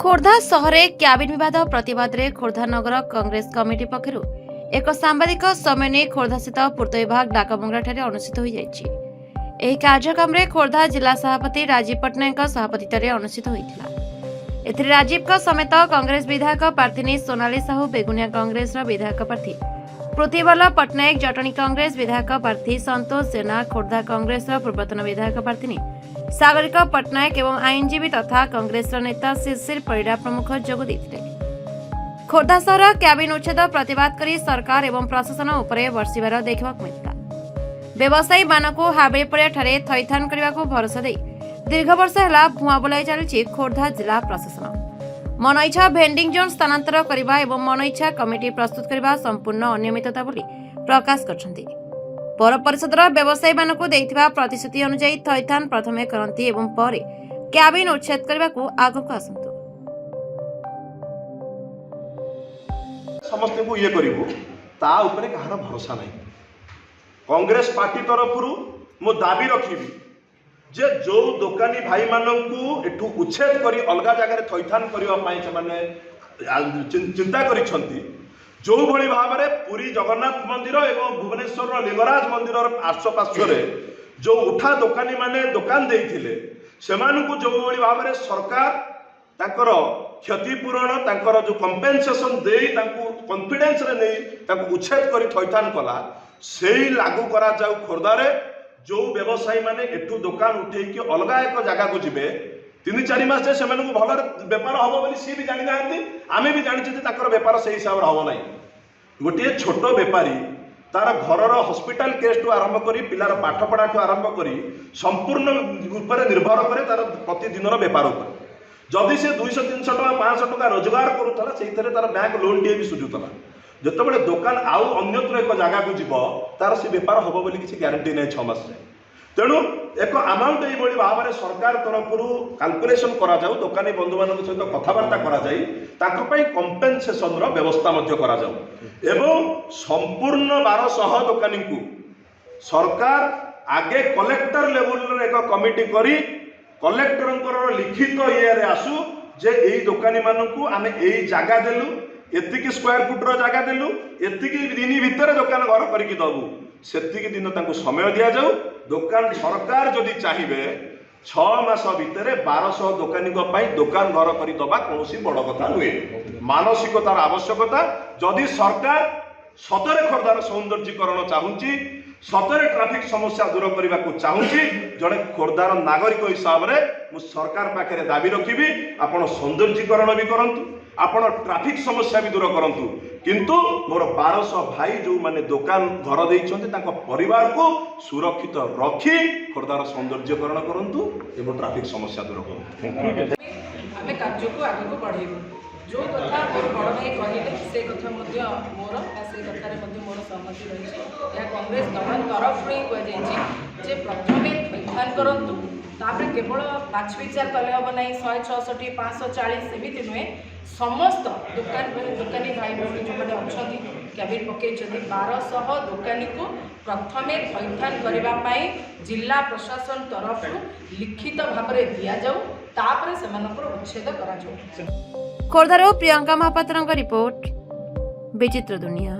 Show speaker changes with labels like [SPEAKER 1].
[SPEAKER 1] खोर्धा सहरे क्याबिन विवाद प्रतिवाद रे खोर्धा नगर कांग्रेस कमिटी पक्षरु एक सांबादिक सम्मेलन खोर्धा स्थित पूर्त विभाग डाकबंगला ठारे अनुष्ठित होई जायछि। एही कार्यक्रम रे खोर्धा जिला सभापति राजीव पट्टनायक सभापतित्व अनुष्ठित होइथिला। एथिरे राजीव समेत कांग्रेस विधायक प्रार्थी सोनाली साहू बेगुनिया कांग्रेस विधायक प्रार्थी पृथ्वीबल्लभ पट्टनायक जटणी कांग्रेस विधायक प्रार्थी संतोष जेना खोर्धा कांग्रेस पूर्वतन विधायक प्रार्थी सागरिक पट्टनायक एवं आईनजीवी तथा कांग्रेस नेता शिशिर परिड़ा प्रमुख जोग देथिले। खोर्धा सहर क्याबिन उच्छेद प्रतिवाद करी सरकार एवं प्रशासन उपरे वर्षिबार देखिबाक मिलिता। व्यवसायी मानकु हाबे पड़िया ठारे थैथान करबाकू भरोसा दे दीर्घ वर्ष ହେଲା भुआ बुलाई चलिछि खोर्धा जिला प्रशासन। मन इच्छा भेंडिंग जोन स्थानांतर करबा एवं मन इच्छा कमिटी प्रस्तुत करबा संपूर्ण अनियमितता बोली प्रकाश करछन्ति। पौर परिषदर व्यवसायी मानकु देइथिबा प्रतिश्रुति अनुसार थैथान प्रथमे करंती एवं परे क्याबिन उच्छेद करबाकू आगकू आसंतु।
[SPEAKER 2] समस्त को ये करिवो ता उपरे कहार भरोसा नहीं। कांग्रेस पार्टी तरफरु मो दाबी रखिबी जे जो दुकानी भाई मानकू एठू उच्छेद करी अलगा जगह थैथान करबा पई से माने चिंता करिसंती। जो भली भाव में पुरी जगन्नाथ मंदिर एवं भुवनेश्वर लिंगराज मंदिर आश्वपार्श्वर जो उठा दुकानी माने दुकान देइथिले सेमानकू जो भली भाव में सरकार ताकर क्षतिपूरण ताकर जो कंपेनसेशन दे तांकू कॉन्फिडेंस रे नै तांकू उच्छेद करी थैथान कला सेही लागू करा जाऊ। खोर्धारे जो व्यवसायी माने एठू दुकान उठे कि अलगा एक जगह को जिबे 3-4 मास से भल बेपार हम बोली सी भी जानी ना आमे भी जानी ताकर बेपार से हिसाब हम ना। गोटे छोट बेपारी तार घर हॉस्पिटल केस टू आरंभ करी पिलार पाठ पढ़ा ठू आरंभ करी संपूर्ण रूप से निर्भर करे तार प्रतिदिन बेपार उपर। जदि से 200-300 टका 500 टका रोजगार करूला से तार बैंक लोन टे भी सुझुला। जिते दुकान आउ अन्यत्र एक जगह को जीव तार से बेपार हम बोली किसी ग्यारंटी नहीं 6 मास। तेणु एक अमाउंट ये भाव में सरकार तरफ कैलकुलेशन करा जाऊ दुकानी बंधु मान सहित कथबार्ता करा जाई ताको पई कंपेनसेशन रो व्यवस्था मध्य करा जाऊ एवं संपूर्ण 1200 दुकानी को सरकार आगे कलेक्टर लेवल रे एक कमिटी करी कलेक्टर लिखित ये आसु जे एई दुकानी मानकू आमे एई जगह देलु एतिकी स्क्वायर फुट रो जगह देलु एतिकी दिन भीतर दुकान घर करके दबु सेतिकी दिन तांको समय दिया जाऊ। दुकान सरकार जदि चाहिए 6 मास भितर 1200 दुकानी दुकान घर कर दबा कौन बड़ कथा नुहे। मानसिकतार आवश्यकता जदि सरकार सतरे खोर्धार सौंदर्यीकरण चाहूँगी सतरे ट्राफिक समस्या दूर करने को चाहूँगी जड़े खोर्धार नागरिक हिसाब से मु सरकार पाखे दाबी रखी आपण सौंदर्यीकरण भी करंतु आपण ट्राफिक समस्या भी दूर करंतु किंतु मोर 1200 भाई जो माने दुकान घर देइछन्ते तांको परिवार को सुरक्षित रखी खोर्धार सौंदर्यीकरण करंतु एवं ट्राफिक समस्या दूर करंतु।
[SPEAKER 3] आमे कार्य को आगे को बढ़ेबो जो कथा मोर बड़ भाई कहले से कथा मध्य मोर से कथा रे मध्य मोर सहमति रही। या कांग्रेस दल तरफ रे कह जाय जे प्रथमे थैथान करंतु तापर केवल बाछ विचार कले हम नहीं 166 540 सेमिति नुहे समस्त दुकानी भाई भौणी जो मैंने अच्छा क्याबिन पकई 1200 दुकानी को प्रथमे थैथान करने जिला प्रशासन तरफ लिखित भाव में दि जाऊ तापर से उच्छेद करा जाऊ।
[SPEAKER 1] खोर्धारो प्रियंका महापात्र रिपोर्ट विचित्र दुनिया।